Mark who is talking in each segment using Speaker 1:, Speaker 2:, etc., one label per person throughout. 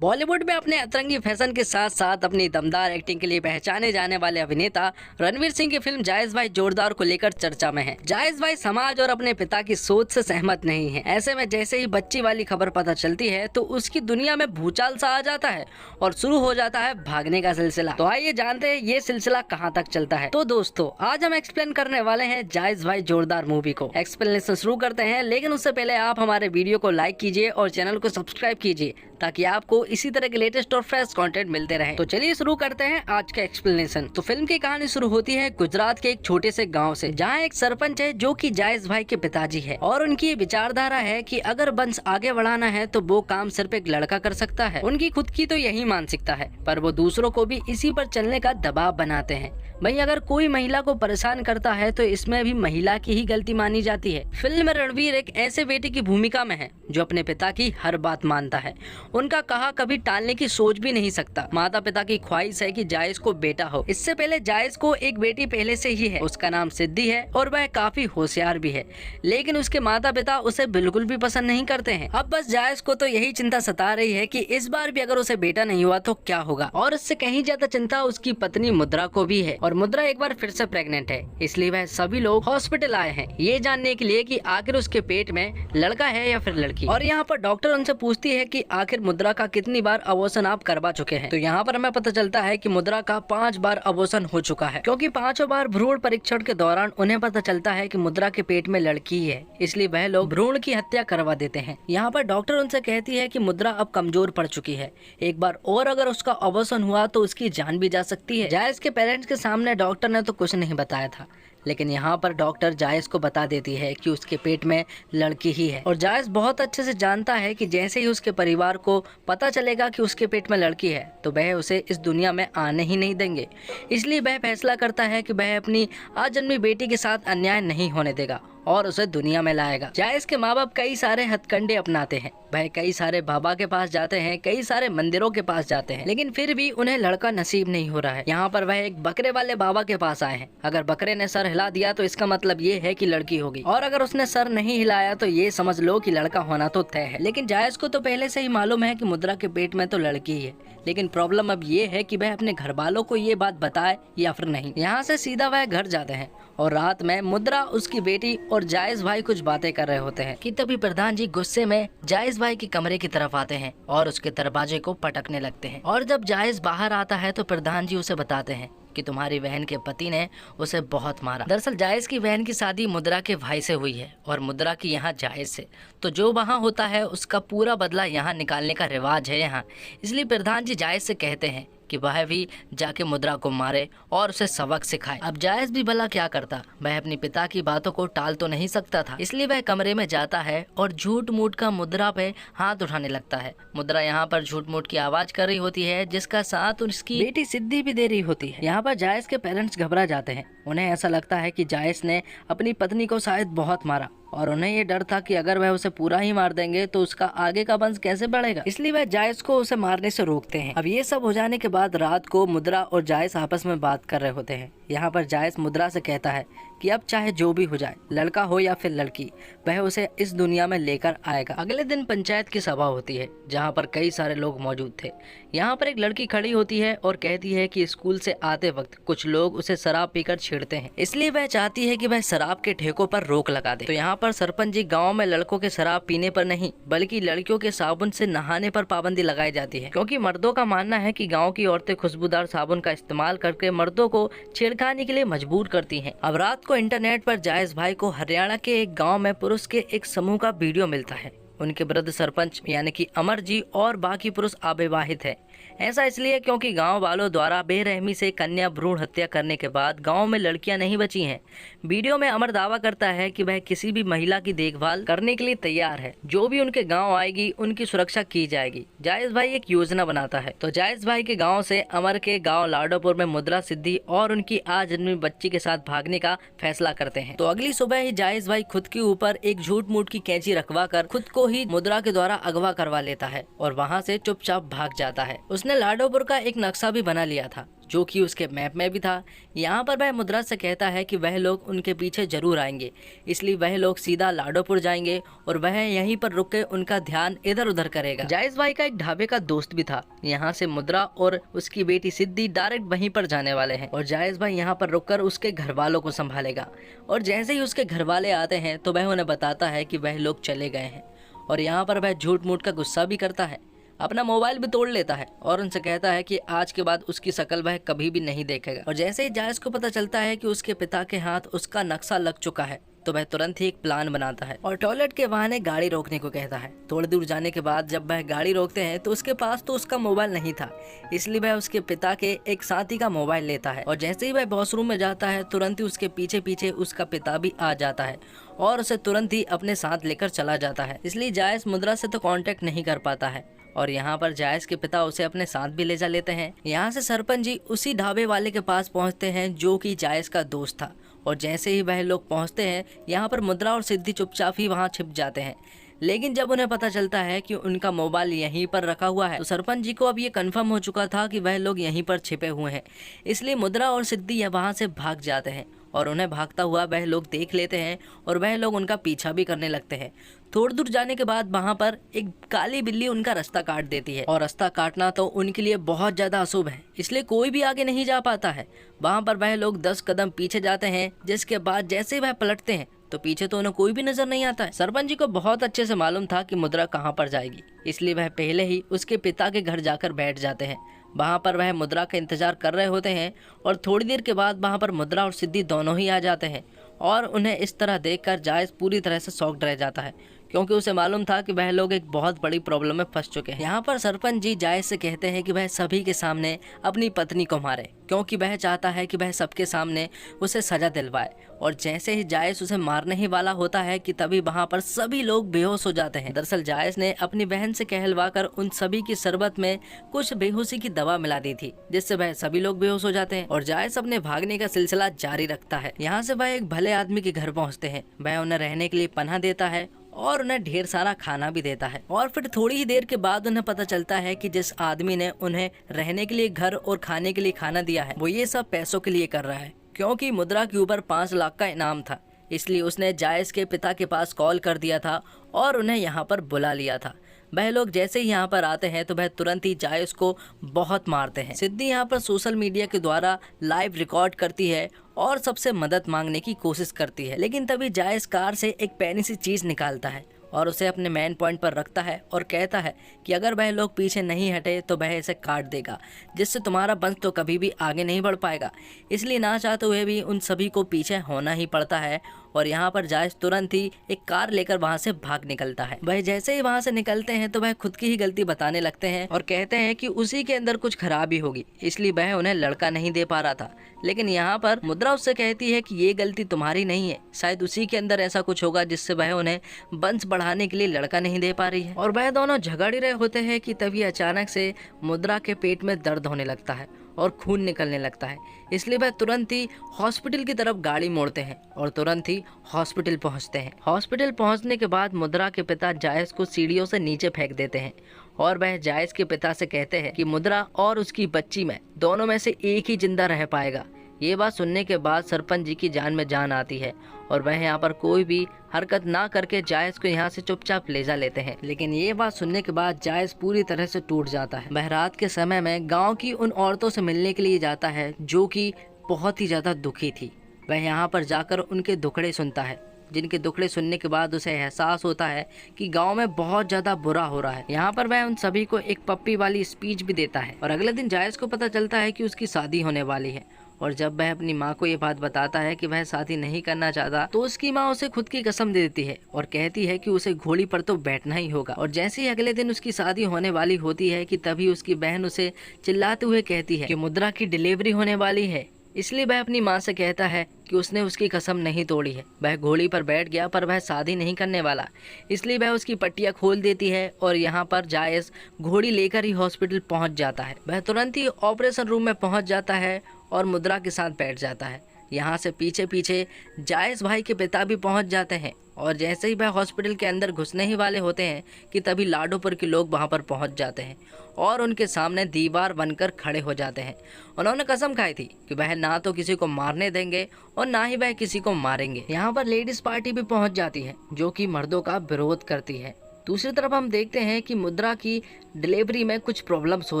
Speaker 1: बॉलीवुड में अपने अतरंगी फैशन के साथ साथ अपनी दमदार एक्टिंग के लिए पहचाने जाने वाले अभिनेता रणवीर सिंह की फिल्म जायज भाई जोरदार को लेकर चर्चा में है। जायज भाई समाज और अपने पिता की सोच से सहमत नहीं है। ऐसे में जैसे ही बच्ची वाली खबर पता चलती है तो उसकी दुनिया में भूचाल सा आ जाता है और शुरू हो जाता है भागने का सिलसिला। तो आइए जानते हैं ये सिलसिला कहाँ तक चलता है। तो दोस्तों आज हम एक्सप्लेन करने वाले हैं जायज भाई जोरदार मूवी को। एक्सप्लेनेशन शुरू करते हैं, लेकिन उससे पहले आप हमारे वीडियो को लाइक कीजिए और चैनल को सब्सक्राइब कीजिए ताकि आपको इसी तरह के लेटेस्ट और फ्रेश कंटेंट मिलते रहे। तो चलिए शुरू करते हैं आज का एक्सप्लेनेशन। तो फिल्म की कहानी शुरू होती है गुजरात के एक छोटे से गांव से, जहां एक सरपंच है जो कि जायज भाई के पिताजी है और उनकी ये विचारधारा है कि अगर वंश आगे बढ़ाना है तो वो काम सिर्फ एक लड़का कर सकता है। उनकी खुद की तो यही मानसिकता है, पर वो दूसरों को भी इसी पर चलने का दबाव बनाते हैं। भाई अगर कोई महिला को परेशान करता है तो इसमें भी महिला की ही गलती मानी जाती है। फिल्म में रणवीर एक ऐसे बेटे की भूमिका में है जो अपने पिता की हर बात मानता है, उनका कहा कभी टालने की सोच भी नहीं सकता। माता पिता की ख्वाहिश है कि जायज को बेटा हो। इससे पहले जायज को एक बेटी पहले से ही है, उसका नाम सिद्धि है और वह काफी होशियार भी है, लेकिन उसके माता पिता उसे बिल्कुल भी पसंद नहीं करते हैं। अब बस जायज को तो यही चिंता सता रही है कि इस बार भी अगर उसे बेटा नहीं हुआ तो क्या होगा। और इससे कहीं ज्यादा चिंता उसकी पत्नी मुद्रा को भी है, और मुद्रा एक बार फिर से प्रेग्नेंट है, इसलिए वह सभी लोग हॉस्पिटल आए हैं ये जानने के लिए कि आखिर उसके पेट में लड़का है या फिर लड़की। और यहाँ पर डॉक्टर उनसे पूछती है कि आखिर मुद्रा का कितनी बार अबॉर्शन आप करवा चुके हैं। तो यहाँ पर हमें पता चलता है कि मुद्रा का 5 बार अबॉर्शन हो चुका है, क्योंकि 5 बार भ्रूण परीक्षण के दौरान उन्हें पता चलता है कि मुद्रा के पेट में लड़की है, इसलिए वह लोग भ्रूण की हत्या करवा देते हैं। यहाँ पर डॉक्टर उनसे कहती है कि मुद्रा अब कमजोर पड़ चुकी है, एक बार और अगर उसका अबॉर्शन हुआ तो उसकी जान भी जा सकती है। जायज के पेरेंट्स के सामने डॉक्टर ने तो कुछ नहीं बताया था, लेकिन यहाँ पर डॉक्टर जायज को बता देती है कि उसके पेट में लड़की ही है। और जायज बहुत अच्छे से जानता है कि जैसे ही उसके परिवार को पता चलेगा कि उसके पेट में लड़की है तो वह उसे इस दुनिया में आने ही नहीं देंगे, इसलिए वह फैसला करता है कि वह अपनी आजन्मी बेटी के साथ अन्याय नहीं होने देगा और उसे दुनिया में लाएगा। जायज के माँ बाप कई सारे हथकंडे अपनाते हैं, वह कई सारे बाबा के पास जाते हैं, कई सारे मंदिरों के पास जाते हैं, लेकिन फिर भी उन्हें लड़का नसीब नहीं हो रहा है। यहाँ पर वह एक बकरे वाले बाबा के पास आए हैं। अगर बकरे ने सर हिला दिया तो इसका मतलब ये है कि लड़की होगी, और अगर उसने सर नहीं हिलाया तो ये समझ लो कि लड़का होना तो तय है। लेकिन जायज को तो पहले से ही मालूम है कि मुद्रा के पेट में तो लड़की ही है, लेकिन प्रॉब्लम अब ये है कि वह अपने घर वालों को ये बात बताए या फिर नहीं। यहाँ से सीधा वह घर जाते हैं और रात में मुद्रा, उसकी बेटी और जायज भाई कुछ बातें कर रहे होते हैं कि तभी प्रधान जी गुस्से में जायज भाई के कमरे की तरफ आते हैं और उसके दरवाजे को पटकने लगते हैं। और जब जायज बाहर आता है तो प्रधान जी उसे बताते हैं कि तुम्हारी बहन के पति ने उसे बहुत मारा। दरअसल जायज की बहन की शादी मुद्रा के भाई से हुई है और मुद्रा की यहाँ जायज से, तो जो वहाँ होता है उसका पूरा बदला यहाँ निकालने का रिवाज है यहाँ। इसलिए प्रधान जी जायज से कहते हैं कि वह भी जाके मुद्रा को मारे और उसे सबक सिखाए। अब जायज भी भला क्या करता, वह अपने पिता की बातों को टाल तो नहीं सकता था, इसलिए वह कमरे में जाता है और झूठ मूठ का मुद्रा पे हाथ उठाने लगता है। मुद्रा यहाँ पर झूठ मूठ की आवाज कर रही होती है, जिसका साथ उसकी बेटी सिद्धि भी दे रही होती है। यहाँ पर जायज के पेरेंट्स घबरा जाते हैं, उन्हें ऐसा लगता है कि जायज ने अपनी पत्नी को शायद बहुत मारा और उन्हें ये डर था कि अगर वह उसे पूरा ही मार देंगे तो उसका आगे का वंश कैसे बढ़ेगा, इसलिए वह जायज को उसे मारने से रोकते हैं। अब ये सब हो जाने के बाद रात को मुद्रा और जायज आपस में बात कर रहे होते हैं। यहाँ पर जायज मुद्रा से कहता है कि अब चाहे जो भी हो जाए, लड़का हो या फिर लड़की, वह उसे इस दुनिया में लेकर आएगा। अगले दिन पंचायत की सभा होती है जहाँ पर कई सारे लोग मौजूद थे। यहाँ पर एक लड़की खड़ी होती है और कहती है कि स्कूल से आते वक्त कुछ लोग उसे शराब पीकर छेड़ते हैं, इसलिए वह चाहती है कि वह शराब के ठेकों पर रोक लगा दे। तो यहाँ पर सरपंच जी गाँव में लड़कों के शराब पीने पर नहीं बल्कि लड़कियों के साबुन से नहाने पर पाबंदी लगाई जाती है, क्योंकि मर्दों का मानना है कि गाँव की औरतें खुशबूदार साबुन का इस्तेमाल करके मर्दों को छेड़खानी के लिए मजबूर करती हैं। अब रात को इंटरनेट पर जायज भाई को हरियाणा के एक गांव में पुरुष के एक समूह का वीडियो मिलता है। उनके वृद्ध सरपंच यानी कि अमर जी और बाकी पुरुष अविवाहित है। ऐसा इसलिए क्योंकि गांव वालों द्वारा बेरहमी से कन्या भ्रूण हत्या करने के बाद गांव में लड़कियां नहीं बची हैं। वीडियो में अमर दावा करता है कि वह किसी भी महिला की देखभाल करने के लिए तैयार है, जो भी उनके गांव आएगी उनकी सुरक्षा की जाएगी। जायज भाई एक योजना बनाता है। तो जायज भाई के गाँव से अमर के गाँव लाडोपुर में मुद्रा, सिद्धि और उनकी आजन्मी बच्ची के साथ भागने का फैसला करते हैं। तो अगली सुबह ही जायज भाई खुद के ऊपर एक झूठ मूठ की कैंची रखवा कर खुद को को ही मुद्रा के द्वारा अगवा करवा लेता है और वहाँ से चुपचाप भाग जाता है। उसने लाडोपुर का एक नक्शा भी बना लिया था जो कि उसके मैप में भी था। यहाँ पर वह मुद्रा से कहता है कि वह लोग उनके पीछे जरूर आएंगे, इसलिए वह लोग सीधा लाडोपुर जाएंगे और वह यहीं पर रुक के उनका ध्यान इधर उधर करेगा। जायज भाई का एक ढाबे का दोस्त भी था। यहाँ से मुद्रा और उसकी बेटी सिद्धि डायरेक्ट वहीं पर जाने वाले हैं और जायज भाई यहाँ पर रुककर उसके घर वालों को संभालेगा। और जैसे ही उसके घर वाले आते हैं तो वह उन्हें बताता है कि वह लोग चले गए हैं और यहाँ पर वह झूठ मूठ का गुस्सा भी करता है, अपना मोबाइल भी तोड़ लेता है और उनसे कहता है कि आज के बाद उसकी शक्ल वह कभी भी नहीं देखेगा। और जैसे ही जायज को पता चलता है कि उसके पिता के हाथ उसका नक्शा लग चुका है तो वह तुरंत ही एक प्लान बनाता है और टॉयलेट के बहाने गाड़ी रोकने को कहता है। थोड़ी दूर जाने के बाद जब वह गाड़ी रोकते हैं तो उसके पास तो उसका मोबाइल नहीं था, इसलिए वह उसके पिता के एक साथी का मोबाइल लेता है और जैसे ही वह वॉशरूम में जाता है तुरंत ही उसके पीछे पीछे उसका पिता भी आ जाता है और उसे तुरंत ही अपने साथ लेकर चला जाता है। इसलिए जायज मुद्रा से तो कांटेक्ट नहीं कर पाता है और यहाँ पर जायज के पिता उसे अपने साथ भी ले जा लेते हैं। यहाँ से सरपंच जी उसी ढाबे वाले के पास पहुँचते हैं जो कि जायज का दोस्त था और जैसे ही वह लोग पहुँचते हैं यहाँ पर मुद्रा और सिद्धि चुपचाप ही वहाँ छिप जाते हैं। लेकिन जब उन्हें पता चलता है कि उनका मोबाइल यहीं पर रखा हुआ है तो सरपंच जी को अब ये कंफर्म हो चुका था कि वह लोग यहीं पर छिपे हुए हैं, इसलिए मुद्रा और सिद्धि वहाँ से भाग जाते हैं और उन्हें भागता हुआ वह लोग देख लेते हैं और वह लोग उनका पीछा भी करने लगते हैं। थोड़ी दूर जाने के बाद वहाँ पर एक काली बिल्ली उनका रास्ता काट देती है और रास्ता काटना तो उनके लिए बहुत ज्यादा अशुभ है, इसलिए कोई भी आगे नहीं जा पाता है। वहाँ पर वह लोग 10 कदम पीछे जाते हैं, जिसके बाद जैसे वह पलटते हैं तो पीछे तो उन्हें कोई भी नजर नहीं आता है। सरपंच जी को बहुत अच्छे से मालूम था कि मुद्रा कहाँ पर जाएगी, इसलिए वह पहले ही उसके पिता के घर जाकर बैठ जाते हैं। वहाँ पर वह मुद्रा का इंतजार कर रहे होते हैं और थोड़ी देर के बाद वहाँ पर मुद्रा और सिद्धि दोनों ही आ जाते हैं और उन्हें इस तरह देखकर जायज पूरी तरह से शॉक्ड रह जाता है क्योंकि उसे मालूम था कि वह लोग एक बहुत बड़ी प्रॉब्लम में फंस चुके हैं। यहाँ पर सरपंच जी जायज से कहते हैं कि वह सभी के सामने अपनी पत्नी को मारे क्योंकि वह चाहता है कि वह सबके सामने उसे सजा दिलवाए। और जैसे ही जायज उसे मारने ही वाला होता है कि तभी वहाँ पर सभी लोग बेहोश हो जाते हैं। दरअसल जायज ने अपनी बहन से कहलवाकर उन सभी की शरबत में कुछ बेहोशी की दवा मिला दी थी, जिससे वह सभी लोग बेहोश हो जाते हैं और जायज अपने भागने का सिलसिला जारी रखता है। यहाँ से वह एक भले आदमी के घर पहुँचते हैं। वह उन्हें रहने के लिए पनाह देता है और उन्हें ढेर सारा खाना भी देता है और फिर थोड़ी ही देर के बाद उन्हें पता चलता है कि जिस आदमी ने उन्हें रहने के लिए घर और खाने के लिए खाना दिया है वो ये सब पैसों के लिए कर रहा है, क्योंकि मुद्रा के ऊपर 5 लाख का इनाम था, इसलिए उसने जायज के पिता के पास कॉल कर दिया था और उन्हें यहाँ पर बुला लिया था। वह लोग जैसे ही यहाँ पर आते हैं तो वह तुरंत ही जायज को बहुत मारते हैं। सिद्धि यहाँ पर सोशल मीडिया के द्वारा लाइव रिकॉर्ड करती है और सबसे मदद मांगने की कोशिश करती है, लेकिन तभी जायज कार से एक पैनी सी चीज निकालता है और उसे अपने मेन पॉइंट पर रखता है और कहता है कि अगर वह लोग पीछे नहीं हटे तो वह इसे काट देगा, जिससे तुम्हारा वंश तो कभी भी आगे नहीं बढ़ पाएगा। इसलिए ना चाहते हुए भी उन सभी को पीछे होना ही पड़ता है और यहाँ पर जायज तुरंत ही एक कार लेकर वहाँ से भाग निकलता है। वह जैसे ही वहाँ से निकलते हैं तो वह खुद की ही गलती बताने लगते हैं और कहते हैं कि उसी के अंदर कुछ खराबी होगी, इसलिए वह उन्हें लड़का नहीं दे पा रहा था। लेकिन यहाँ पर मुद्रा उससे कहती है कि ये गलती तुम्हारी नहीं है, शायद उसी के अंदर ऐसा कुछ होगा जिससे वह उन्हें वंश बढ़ाने के लिए लड़का नहीं दे पा रही है। और वह दोनों झगड़ ही रहे होते हैं कि तभी अचानक से मुद्रा के पेट में दर्द होने लगता है और खून निकलने लगता है, इसलिए वह तुरंत ही हॉस्पिटल की तरफ गाड़ी मोड़ते हैं और तुरंत ही हॉस्पिटल पहुंचते हैं। हॉस्पिटल पहुंचने के बाद मुद्रा के पिता जायज को सीढ़ियों से नीचे फेंक देते हैं और वह जायज के पिता से कहते हैं कि मुद्रा और उसकी बच्ची में दोनों में से एक ही जिंदा रह पाएगा। ये बात सुनने के बाद सरपंच जी की जान में जान आती है और वह यहाँ पर कोई भी हरकत ना करके जायज को यहाँ से चुपचाप ले जा लेते हैं। लेकिन ये बात सुनने के बाद जायज पूरी तरह से टूट जाता है। वह रात के समय में गांव की उन औरतों से मिलने के लिए जाता है जो कि बहुत ही ज्यादा दुखी थी। वह यहाँ पर जाकर उनके दुखड़े सुनता है, जिनके दुखड़े सुनने के बाद उसे एहसास होता है कि गांव में बहुत ज्यादा बुरा हो रहा है। यहाँ पर वह उन सभी को एक पप्पी वाली स्पीच भी देता है और अगले दिन जायज को पता चलता है कि उसकी शादी होने वाली है। और जब वह अपनी माँ को ये बात बताता है कि वह शादी नहीं करना चाहता तो उसकी माँ उसे खुद की कसम दे देती है और कहती है कि उसे घोड़ी पर तो बैठना ही होगा। और जैसे ही अगले दिन उसकी शादी होने वाली होती है कि तभी उसकी बहन उसे चिल्लाते हुए कहती है कि मुद्रा की डिलीवरी होने वाली है, इसलिए वह अपनी माँ से कहता है कि उसने उसकी कसम नहीं तोड़ी है। वह घोड़ी पर बैठ गया पर वह शादी नहीं करने वाला, इसलिए वह उसकी पट्टियाँ खोल देती है और यहाँ पर जायज घोड़ी लेकर ही हॉस्पिटल पहुँच जाता है। वह तुरंत ही ऑपरेशन रूम में पहुँच जाता है और मुद्रा के साथ बैठ जाता है। यहाँ से पीछे पीछे जायज भाई के पिता भी पहुँच जाते हैं और जैसे ही वह हॉस्पिटल के अंदर घुसने ही वाले होते हैं कि तभी लाडोपुर के लोग वहाँ पर पहुँच जाते हैं और उनके सामने दीवार बनकर खड़े हो जाते हैं। उन्होंने कसम खाई थी कि वह ना तो किसी को मारने देंगे और ना ही वह किसी को मारेंगे। यहाँ पर लेडीज पार्टी भी पहुँच जाती है जो कि मर्दों का विरोध करती है। दूसरी तरफ हम देखते हैं कि मुद्रा की डिलीवरी में कुछ प्रॉब्लम्स हो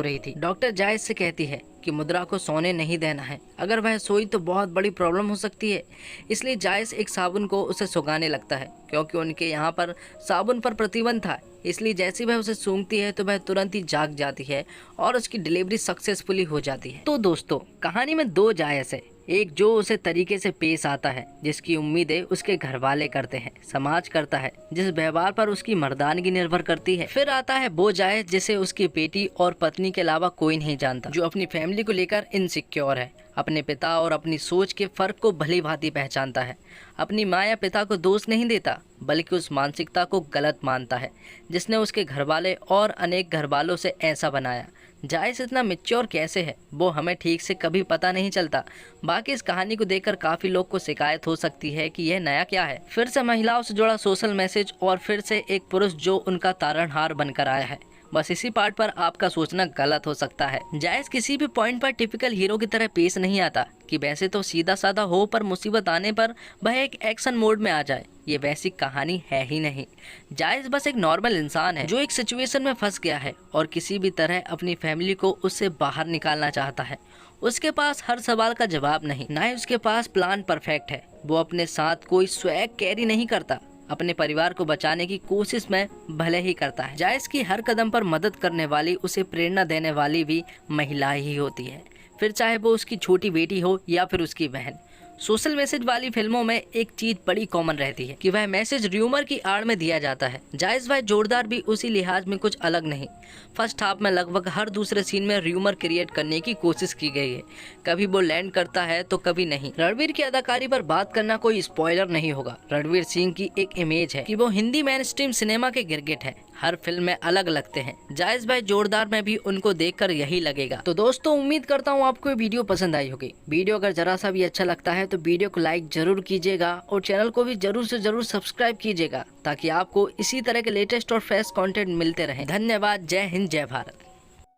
Speaker 1: रही थी। डॉक्टर जायज से कहती है कि मुद्रा को सोने नहीं देना है, अगर वह सोई तो बहुत बड़ी प्रॉब्लम हो सकती है। इसलिए जायज एक साबुन को उसे सुखाने लगता है क्योंकि उनके यहाँ पर साबुन पर प्रतिबंध था। इसलिए जैसे वह उसे सूंघती है तो वह तुरंत ही जाग जाती है और उसकी डिलीवरी सक्सेसफुली हो जाती है। तो दोस्तों, कहानी में दो जायज है, एक जो उसे तरीके से पेश आता है जिसकी उम्मीदें उसके घर वाले करते हैं, समाज करता है, जिस व्यवहार पर उसकी मर्दानगी निर्भर करती है। फिर आता है वो जायज जिसे उसकी बेटी और पत्नी के अलावा कोई नहीं जानता, जो अपनी फैमिली को लेकर इनसिक्योर है, अपने पिता और अपनी सोच के फर्क को भली भांति पहचानता है, अपनी माँ या पिता को दोष नहीं देता बल्कि उस मानसिकता को गलत मानता है जिसने उसके घरवाले और अनेक घरवालों से ऐसा बनाया। जायज इतना मैच्योर कैसे है वो हमें ठीक से कभी पता नहीं चलता। बाकी इस कहानी को देखकर काफी लोग को शिकायत हो सकती है कि यह नया क्या है, फिर से महिलाओं से जुड़ा सोशल मैसेज और फिर से एक पुरुष जो उनका तारणहार बनकर आया है। बस इसी पार्ट पर आपका सोचना गलत हो सकता है। जायज किसी भी पॉइंट पर टिपिकल हीरो की तरह पेश नहीं आता कि वैसे तो सीधा साधा हो पर मुसीबत आने पर वह एक एक्शन मोड में आ जाए। ये वैसी कहानी है ही नहीं। जायज बस एक नॉर्मल इंसान है जो एक सिचुएशन में फंस गया है और किसी भी तरह अपनी फैमिली को उससे बाहर निकालना चाहता है। उसके पास हर सवाल का जवाब नहीं, ना ही उसके पास प्लान परफेक्ट है। वो अपने साथ कोई स्वैग कैरी नहीं करता, अपने परिवार को बचाने की कोशिश में भले ही करता है। जायज की हर कदम पर मदद करने वाली, उसे प्रेरणा देने वाली भी महिला ही होती है, फिर चाहे वो उसकी छोटी बेटी हो या फिर उसकी बहन। सोशल मैसेज वाली फिल्मों में एक चीज बड़ी कॉमन रहती है कि वह मैसेज र्यूमर की आड़ में दिया जाता है। जायज भाई जोरदार भी उसी लिहाज में कुछ अलग नहीं। फर्स्ट हाफ में लगभग हर दूसरे सीन में र्यूमर क्रिएट करने की कोशिश की गई है, कभी वो लैंड करता है तो कभी नहीं। रणवीर की अदाकारी पर बात करना कोई स्पॉइलर नहीं होगा। रणवीर सिंह की एक इमेज है कि वो हिंदी मेन स्ट्रीम सिनेमा के गिरगिट है, हर फिल्म में अलग लगते हैं। जायज भाई जोरदार में भी उनको देखकर यही लगेगा। तो दोस्तों, उम्मीद करता हूँ आपको ये वीडियो पसंद आई होगी। वीडियो अगर जरा सा भी अच्छा लगता है तो वीडियो को लाइक जरूर कीजिएगा और चैनल को भी जरूर से जरूर सब्सक्राइब कीजिएगा ताकि आपको इसी तरह के लेटेस्ट और फ्रेश कंटेंट मिलते रहे। धन्यवाद। जय हिंद, जय भारत।